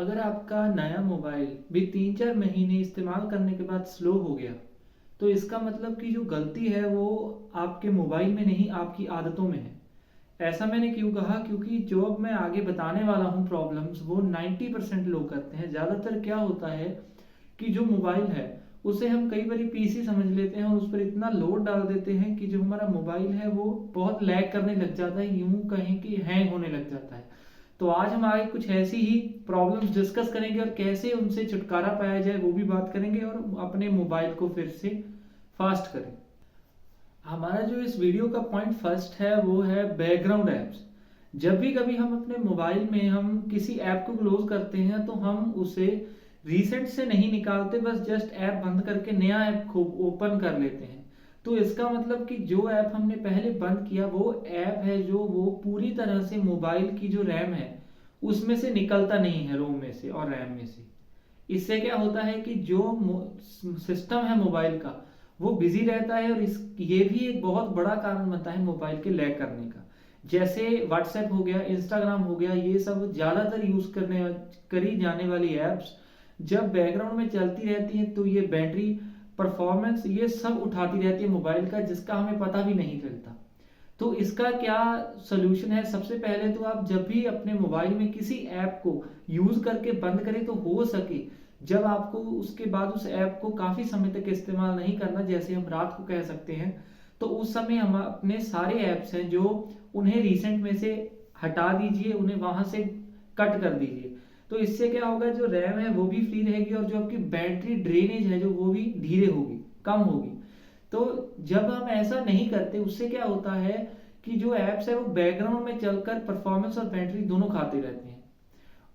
अगर आपका नया मोबाइल भी 3-4 महीने इस्तेमाल करने के बाद स्लो हो गया, तो इसका मतलब कि जो गलती है वो आपके मोबाइल में नहीं, आपकी आदतों में है। ऐसा मैंने क्यों कहा? क्योंकि जो अब मैं आगे बताने वाला हूँ प्रॉब्लम्स, वो 90% लोग करते हैं। ज़्यादातर क्या होता है कि जो मोबाइल है उसे हम कई बार पीसी समझ लेते हैं और उस पर इतना लोड डाल देते हैं कि जो हमारा मोबाइल है वो बहुत लैग करने लग जाता है, यूं कहें कि हैंग होने लग जाता है। तो आज हम आगे कुछ ऐसी ही प्रॉब्लम्स डिस्कस करेंगे और कैसे उनसे छुटकारा पाया जाए वो भी बात करेंगे, और अपने मोबाइल को फिर से फास्ट करें। हमारा जो इस वीडियो का पॉइंट फर्स्ट है वो है बैकग्राउंड ऐप्स। जब भी कभी हम अपने मोबाइल में हम किसी ऐप को क्लोज करते हैं तो हम उसे रिसेंट से नहीं निकालते, बस जस्ट ऐप बंद करके नया ऐप ओपन कर लेते हैं। तो इसका मतलब कि जो ऐप हमने पहले बंद किया वो ऐप है जो वो पूरी तरह से मोबाइल की जो रैम है उसमें से निकलता नहीं है, रोम में से और रैम में से। इससे क्या होता है कि जो सिस्टम है मोबाइल का वो बिजी रहता है, और ये भी एक बहुत बड़ा कारण बनता है मोबाइल के लैग करने का। जैसे व्हाट्सएप हो गया, इंस्टाग्राम हो गया, ये सब ज़्यादातर यूज़ करी जाने वाली ऐप्स जब बैकग्राउंड में चलती रहती हैं तो ये बैटरी परफॉर्मेंस ये सब उठाती रहती है मोबाइल का, जिसका हमें पता भी नहीं चलता। तो इसका क्या सोल्यूशन है? सबसे पहले तो आप जब भी अपने मोबाइल में किसी ऐप को यूज करके बंद करें तो हो सके जब आपको उसके बाद उस ऐप को काफी समय तक इस्तेमाल नहीं करना, जैसे हम रात को कह सकते हैं, तो उस समय हम अपने सारे ऐप्स हैं जो उन्हें रिसेंट में से हटा दीजिए, उन्हें वहां से कट कर दीजिए। तो इससे क्या होगा, जो रैम है वो भी फ्री रहेगी और जो आपकी बैटरी ड्रेनेज है जो वो भी धीरे होगी, कम होगी। तो जब हम ऐसा नहीं करते उससे क्या होता है कि जो एप्स है वो बैकग्राउंड में चलकर परफॉर्मेंस और बैटरी दोनों खाते रहते हैं।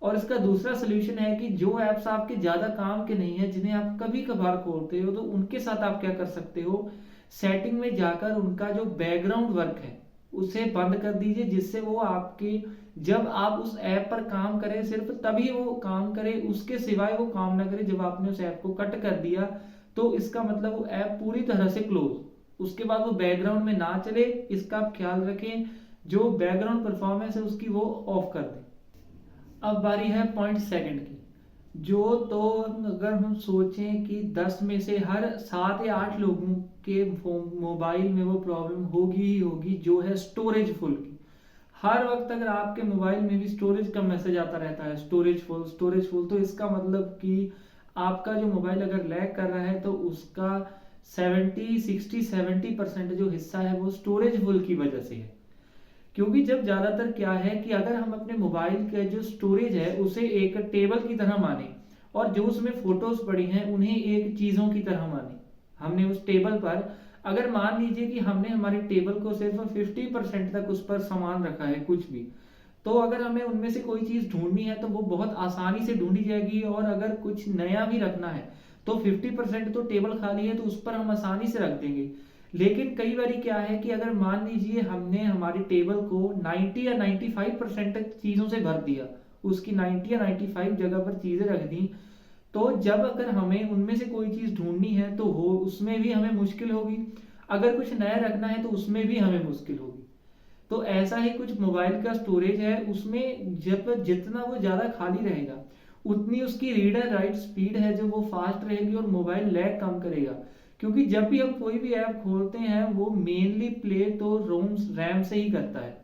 और इसका दूसरा सोल्यूशन है कि जो एप्स आपके ज्यादा काम के नहीं है, जिन्हें आप कभी कभार खोलते हो, तो उनके साथ आप क्या कर सकते हो, सेटिंग में जाकर उनका जो बैकग्राउंड वर्क है उसे बंद कर दीजिए, जिससे वो आपके जब आप उस ऐप पर काम करें सिर्फ तभी वो काम करे, उसके सिवाय वो काम ना करे। जब आपने उस ऐप को कट कर दिया तो इसका मतलब वो ऐप पूरी तरह से क्लोज, उसके बाद वो बैकग्राउंड में ना चले, इसका आप ख्याल रखें। जो बैकग्राउंड परफॉर्मेंस है उसकी वो ऑफ कर दें। अब बारी है पॉइंट सेकंड की। जो तो अगर हम सोचें कि 10 में से हर 7 या 8 लोगों के मोबाइल में वो प्रॉब्लम होगी ही होगी, जो है स्टोरेज फुल की। हर वक्त अगर आपके मोबाइल में भी स्टोरेज का मैसेज आता रहता है, स्टोरेज फुल स्टोरेज फुल, तो इसका मतलब कि आपका जो मोबाइल अगर लैग कर रहा है तो उसका 70-60-70% जो हिस्सा है वो स्टोरेज फुल की वजह से है। क्योंकि जब ज्यादातर क्या है कि अगर हम अपने मोबाइल का जो स्टोरेज है उसे एक टेबल की तरह माने, और जो उसमें फोटोज पड़ी हैं उन्हें एक चीजों की तरह माने, हमने उस टेबल पर अगर मान लीजिए कि हमने हमारी टेबल को सिर्फ 50% तक उस पर सामान रखा है कुछ भी, तो अगर हमें उनमें से कोई चीज ढूंढनी है तो वो बहुत आसानी से ढूंढी जाएगी। और अगर कुछ नया भी रखना है तो 50% तो टेबल खाली है तो उस पर हम आसानी से रख देंगे। लेकिन कई बार क्या है कि अगर मान लीजिए हमने हमारी टेबल को 90 या 95% तक चीजों से भर दिया, उसकी 90 या 95 जगह पर चीजें रख दी, तो जब अगर हमें उनमें से कोई चीज ढूंढनी है तो हो उसमें भी हमें मुश्किल होगी, अगर कुछ नया रखना है तो उसमें भी हमें मुश्किल होगी। तो ऐसा ही कुछ मोबाइल का स्टोरेज है, उसमें जब जितना वो ज्यादा खाली रहेगा उतनी उसकी रीड एंड राइट स्पीड है जो वो फास्ट रहेगी और मोबाइल लैग कम करेगा। क्योंकि जब भी हम कोई भी ऐप खोलते हैं वो मेनली प्ले तो रोम्स रैम से ही करता है,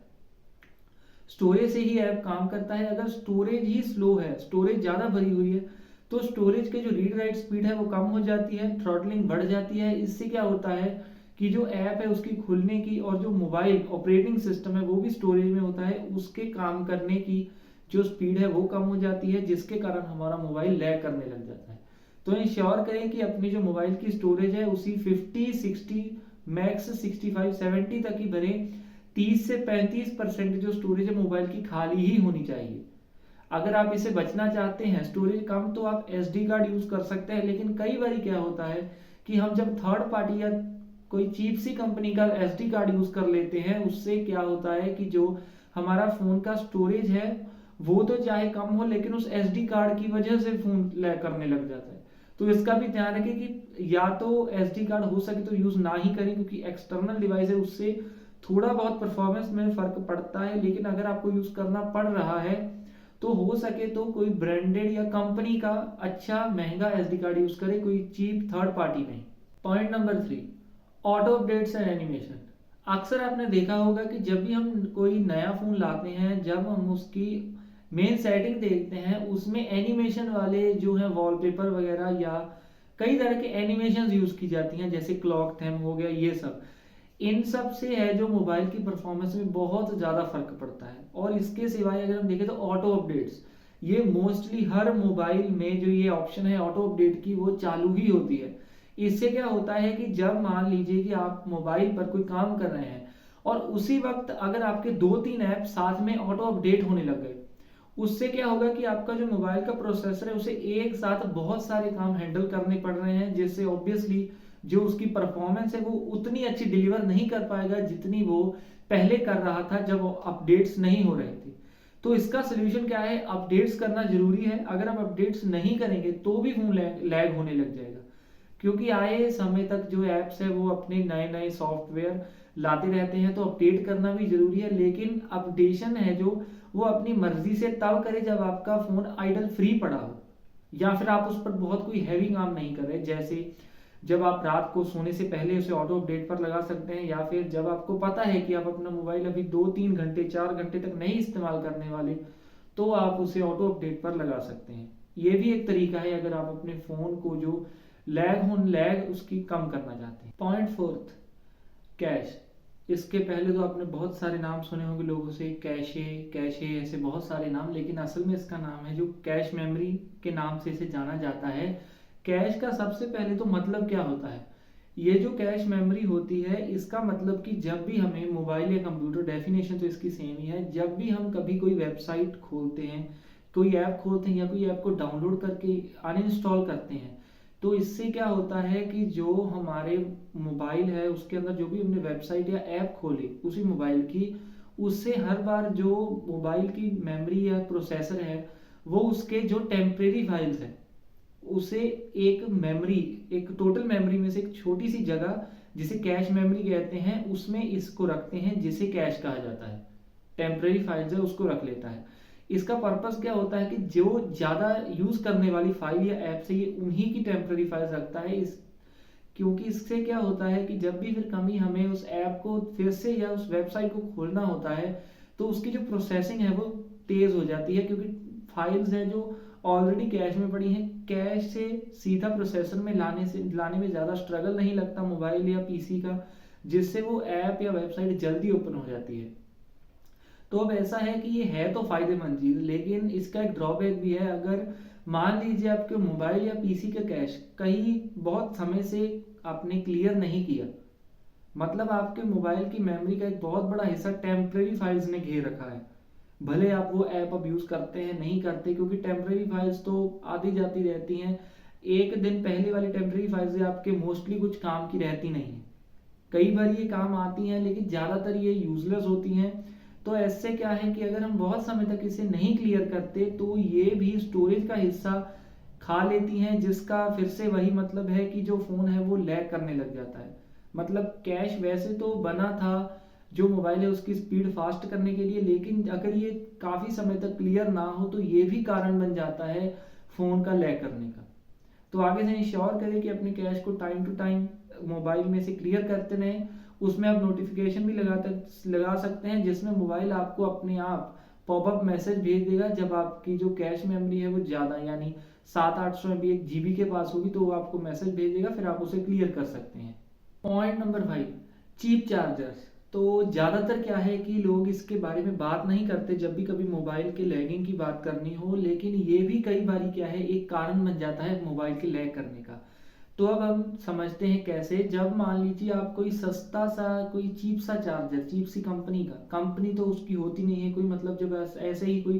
स्टोरेज से ही ऐप काम करता है। अगर स्टोरेज ही स्लो है, स्टोरेज ज्यादा भरी हुई है, तो स्टोरेज के जो रीड राइट स्पीड है वो कम हो जाती है, थ्रॉटलिंग बढ़ जाती है। इससे क्या होता है कि जो ऐप है उसकी खुलने की, और जो मोबाइल ऑपरेटिंग सिस्टम है वो भी स्टोरेज में होता है, उसके काम करने की जो स्पीड है वो कम हो जाती है, जिसके कारण हमारा मोबाइल लैग करने लग जाता है। तो इंश्योर करें कि अपनी जो मोबाइल की स्टोरेज है उसी 50-60 मैक्स 65-70 तक ही भरें। 30 से 35% जो स्टोरेज है मोबाइल की खाली ही होनी चाहिए। अगर आप इसे बचना चाहते हैं स्टोरेज कम, तो आप SD कार्ड यूज कर सकते हैं। लेकिन कई बार क्या होता है कि हम जब थर्ड पार्टी या कोई चीप सी कंपनी का SD कार्ड यूज कर लेते हैं, उससे क्या होता है कि जो हमारा फोन का स्टोरेज है वो तो चाहे कम हो, लेकिन उस SD कार्ड की वजह से फोन लैग करने लग जाता है। तो इसका भी ध्यान रखें कि या तो SD कार्ड हो सके तो यूज ना ही करें, क्योंकि एक्सटर्नल डिवाइस है, उससे थोड़ा बहुत परफॉर्मेंस में फर्क पड़ता है। लेकिन अगर आपको यूज करना पड़ रहा है तो हो सके तो कोई ब्रांडेड या कंपनी का अच्छा महंगा एसडी कार्ड यूज करें, कोई चीप थर्ड पार्टी नहीं। Point number 3, auto updates and animation. अक्सर आपने देखा होगा कि जब भी हम कोई नया फ़ोन लाते हैं, जब हम उसकी मेन सेटिंग देखते हैं, उसमें एनिमेशन वाले जो हैं वॉलपेपर वगैरह या कई तरह के एनिमेशन यूज़ की जाती हैं, जैसे क्लॉक थीम हो गया, ये सब। इन सब से है जो मोबाइल की परफॉर्मेंस में बहुत ज़्यादा फर्क पड़ता है। और इसके सिवाय अगर हम देखें तो ऑटो अपडेट्स, ये मोस्टली हर मोबाइल में जो ये ऑप्शन है ऑटो अपडेट की, वो चालू ही होती है। इससे क्या होता है कि जब मान लीजिए कि आप मोबाइल पर कोई काम कर रहे हैं और उसी वक्त अगर आपके 2-3 ऐप साथ में ऑटो अपडेट होने लग गए, उससे क्या होगा कि आपका जो मोबाइल का प्रोसेसर है उसे एक साथ बहुत सारे काम हैंडल करने पड़ रहे हैं, जिससे ऑब्वियसली जो उसकी परफॉर्मेंस है वो उतनी अच्छी डिलीवर नहीं कर पाएगा जितनी वो पहले कर रहा था जब अपडेट्स नहीं हो रहे थे। तो इसका सोल्यूशन क्या है? अपडेट्स करना जरूरी है। अगर आप अपडेट्स नहीं करेंगे तो भी फोन लैग होने लग जाएगा, क्योंकि आए समय तक जो ऐप्स है वो अपने नए नए सॉफ्टवेयर लाते रहते हैं, तो अपडेट करना भी जरूरी है। लेकिन अपडेशन है जो वो अपनी मर्जी से तब करे जब आपका फोन आइडल फ्री पड़ा हो, या फिर आप उस पर बहुत कोई हैवी काम नहीं कर रहे, जैसे जब आप रात को सोने से पहले उसे ऑटो अपडेट पर लगा सकते हैं, या फिर जब आपको पता है कि आप अपना मोबाइल अभी 2-3 घंटे 4 घंटे तक नहीं इस्तेमाल करने वाले, तो आप उसे ऑटो अपडेट पर लगा सकते हैं। ये भी एक तरीका है अगर आप अपने फ़ोन को जो लैग उसकी कम करना चाहते हैं। Point 4, cash. इसके पहले तो आपने बहुत सारे नाम सुने होंगे लोगों से, कैशे कैशे ऐसे बहुत सारे नाम, लेकिन असल में इसका नाम है जो कैश मेमोरी के नाम से इसे जाना जाता है। कैश का सबसे पहले तो मतलब क्या होता है? ये जो कैश मेमोरी होती है, इसका मतलब कि जब भी हमें मोबाइल या कंप्यूटर, डेफिनेशन तो इसकी सेम ही है, जब भी हम कभी कोई वेबसाइट खोलते हैं, कोई ऐप खोलते हैं या कोई ऐप को डाउनलोड करके अनइंस्टॉल करते हैं, तो इससे क्या होता है कि जो हमारे मोबाइल है उसके अंदर जो भी हमने वेबसाइट या ऐप खोली उसी मोबाइल की, उससे हर बार जो मोबाइल की मेमोरी या प्रोसेसर है वो उसके जो टेम्परेरी फाइल्स हैं उसे एक मेमोरी, एक टोटल मेमोरी में से एक छोटी सी जगह जिसे कैश मेमोरी कहते हैं उसमें इसको रखते हैं, जिसे कैश कहा जाता है। टेम्परेरी फाइल्स है उसको रख लेता है। इसका पर्पस क्या होता है कि जो ज़्यादा यूज करने वाली फाइल या ऐप से ये उन्हीं की टेम्परेरी फाइल रखता है, इस क्योंकि इससे क्या होता है कि जब भी फिर कभी हमें उस ऐप को फिर से या उस वेबसाइट को खोलना होता है तो उसकी जो प्रोसेसिंग है वो तेज हो जाती है, क्योंकि फाइल्स हैं जो ऑलरेडी कैश में पड़ी हैं, कैश से सीधा प्रोसेसर में लाने में ज़्यादा स्ट्रगल नहीं लगता मोबाइल या पीसी का, जिससे वो ऐप या वेबसाइट जल्दी ओपन हो जाती है। तो अब ऐसा है कि ये है तो फायदेमंद चीज़, लेकिन इसका एक ड्रॉबैक भी है। अगर मान लीजिए आपके मोबाइल या पीसी का कैश कहीं बहुत समय से आपने क्लियर नहीं किया, मतलब आपके मोबाइल की मेमोरी का एक बहुत बड़ा हिस्सा टेम्परेरी फाइल्स ने घेर रखा है, भले आप वो ऐप अब यूज़ करते हैं नहीं करते, क्योंकि टेम्परेरी फाइल्स तो आती जाती रहती हैं, एक दिन पहले वाली टेम्परेरी फाइल्स आपके मोस्टली कुछ काम की रहती नहीं है। कई बार ये काम आती हैं लेकिन ज़्यादातर ये यूजलेस होती हैं। तो ऐसे क्या है कि अगर हम बहुत समय तक इसे नहीं क्लियर करते तो ये भी स्टोरेज का हिस्सा खा लेती हैं, जिसका फिर से वही मतलब है कि जो फ़ोन है वो लैग करने लग जाता है। मतलब कैश वैसे तो बना था जो मोबाइल है उसकी स्पीड फास्ट करने के लिए, लेकिन अगर ये काफ़ी समय तक क्लियर ना हो तो ये भी कारण बन जाता है फ़ोन का लैग करने का। तो आगे से इंश्योर करें कि अपने कैश को टाइम टू टाइम मोबाइल में से क्लियर करते रहें। उसमें आप नोटिफिकेशन भी लगा सकते हैं, जिसमें मोबाइल आपको अपने आप पॉपअप मैसेज भेज देगा जब आपकी जो कैश मेमोरी है वो ज़्यादा, यानी 700-800 MB 1 GB के पास होगी, तो वो आपको मैसेज भेज देगा, फिर आप उसे क्लियर कर सकते हैं। Point number 5, cheap chargers. तो ज़्यादातर क्या है कि लोग इसके बारे में बात नहीं करते जब भी कभी मोबाइल के लैगिंग की बात करनी हो, लेकिन ये भी कई बारी क्या है एक कारण बन जाता है मोबाइल के लैग करने का। तो अब हम समझते हैं कैसे। जब मान लीजिए आप कोई सस्ता सा कोई चीप सा चार्जर, चीप सी कंपनी का, कंपनी तो उसकी होती नहीं है कोई, मतलब जब ऐसे ही कोई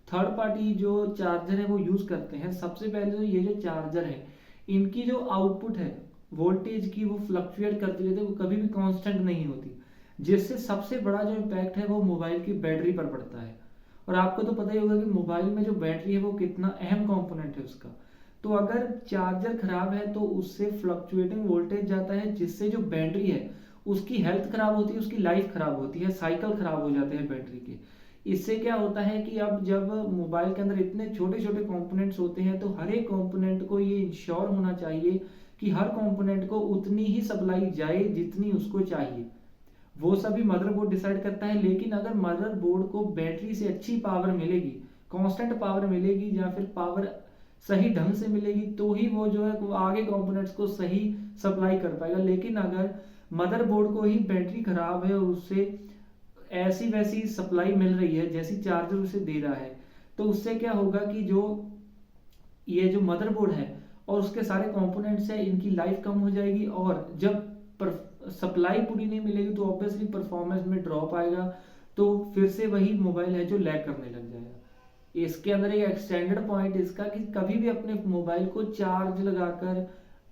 थर्ड पार्टी जो चार्जर है वो यूज़ करते हैं, सबसे पहले तो ये जो चार्जर है इनकी जो आउटपुट है वोल्टेज की वो फ्लक्चुएट करती रहती है, वो कभी भी कांस्टेंट नहीं होती, जिससे सबसे बड़ा जो इम्पैक्ट है वो मोबाइल की बैटरी पर पड़ता है। और आपको तो पता ही होगा कि मोबाइल में जो बैटरी है वो कितना अहम कंपोनेंट है उसका। तो अगर चार्जर खराब है तो उससे फ्लक्चुएटिंग वोल्टेज जाता है, जिससे जो बैटरी है उसकी हेल्थ खराब होती है, उसकी लाइफ खराब होती है, साइकिल खराब हो जाते हैं बैटरी के। इससे क्या होता है कि अब जब मोबाइल के अंदर इतने छोटे छोटे कंपोनेंट्स होते हैं तो हर एक कंपोनेंट को ये इंश्योर होना चाहिए कि हर कंपोनेंट को उतनी ही सप्लाई जाए जितनी उसको चाहिए। वो सभी मदरबोर्ड डिसाइड करता है, लेकिन अगर मदरबोर्ड को बैटरी से अच्छी पावर मिलेगी, कांस्टेंट पावर मिलेगी या फिर पावर सही ढंग से मिलेगी, तो ही वो जो है वो आगे कंपोनेंट्स को सही सप्लाई कर पाएगा। लेकिन अगर मदरबोर्ड को ही बैटरी खराब है और उससे ऐसी वैसी सप्लाई मिल रही है जैसी चार्जर उसे दे रहा है, तो उससे क्या होगा कि जो ये जो मदरबोर्ड है और उसके सारे कंपोनेंट्स हैं, इनकी लाइफ कम हो जाएगी, और जब सप्लाई पूरी नहीं मिलेगी तो ऑब्वियसली परफॉर्मेंस में ड्रॉप आएगा, तो फिर से वही मोबाइल है जो लैग करने लग जाएगा। इसके अंदर एक एक्सटेंडेड पॉइंट इसका कि कभी भी अपने मोबाइल को चार्ज लगाकर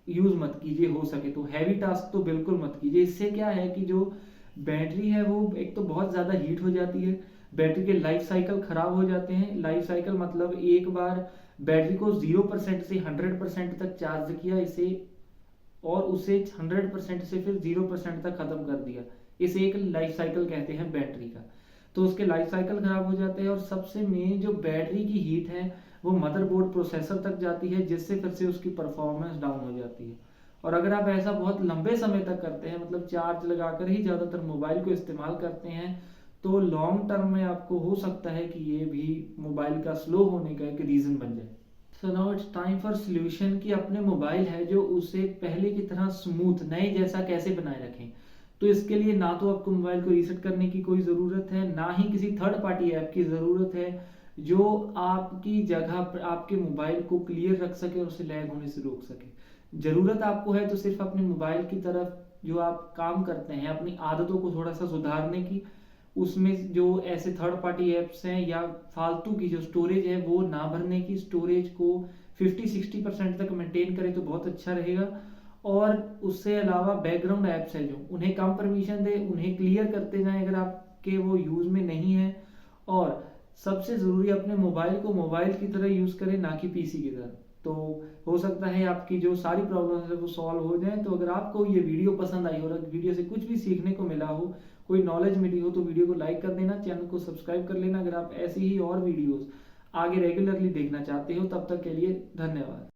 यूज मत कीजिए, हो सके तो हैवी टास्क तो बिल्कुल मत कीजिए। इससे क्या है कि जो बैटरी है वो एक तो बहुत ज़्यादा हीट हो जाती है, बैटरी के लाइफ साइकिल खराब हो जाते हैं। लाइफ साइकिल मतलब एक बार बैटरी को 0% से 100% तक चार्ज किया इसे, और उसे 100% से फिर 0% तक खत्म कर दिया, इसे एक लाइफ साइकिल कहते हैं बैटरी का। तो उसके लाइफ साइकिल खराब हो जाते हैं, और सबसे मेन जो बैटरी की हीट है वो मदरबोर्ड प्रोसेसर तक जाती है, जिससे फिर से उसकी परफॉर्मेंस डाउन हो जाती है। और अगर आप ऐसा बहुत लंबे समय तक करते हैं, मतलब चार्ज लगाकर ही ज़्यादातर मोबाइल को इस्तेमाल करते हैं, तो लॉन्ग टर्म में आपको हो सकता है कि ये भी मोबाइल का स्लो होने का एक रीज़न बन जाए। So now it's time for solution कि अपने मोबाइल है जो उसे पहले की तरह स्मूथ नए जैसा कैसे बनाए रखें। तो इसके लिए ना तो आपको मोबाइल को रीसेट करने की कोई ज़रूरत है, ना ही किसी थर्ड पार्टी ऐप की ज़रूरत है जो आपकी जगह पर आपके मोबाइल को क्लियर रख सके और उसे लैग होने से रोक सके। ज़रूरत आपको है तो सिर्फ अपने मोबाइल की तरफ जो आप काम करते हैं, अपनी आदतों को थोड़ा सा सुधारने की, उसमें जो ऐसे थर्ड पार्टी ऐप्स हैं या फालतू की जो स्टोरेज है वो ना भरने की, स्टोरेज को 50-60% तक मेंटेन करें तो बहुत अच्छा रहेगा। और उससे अलावा बैकग्राउंड ऐप्स है जो उन्हें कम परमिशन दे, उन्हें क्लियर करते जाएं अगर आपके वो यूज़ में नहीं है। और सबसे ज़रूरी अपने मोबाइल को मोबाइल की तरह यूज़ करें, ना कि पीसी की तरह। तो हो सकता है आपकी जो सारी प्रॉब्लम्स है वो सॉल्व हो जाए। तो अगर आपको ये वीडियो पसंद आई हो और वीडियो से कुछ भी सीखने को मिला हो, कोई नॉलेज मिली हो, तो वीडियो को लाइक कर देना, चैनल को सब्सक्राइब कर लेना। अगर आप ऐसी ही और वीडियोस आगे रेगुलरली देखना चाहते हो, तब तक के लिए धन्यवाद।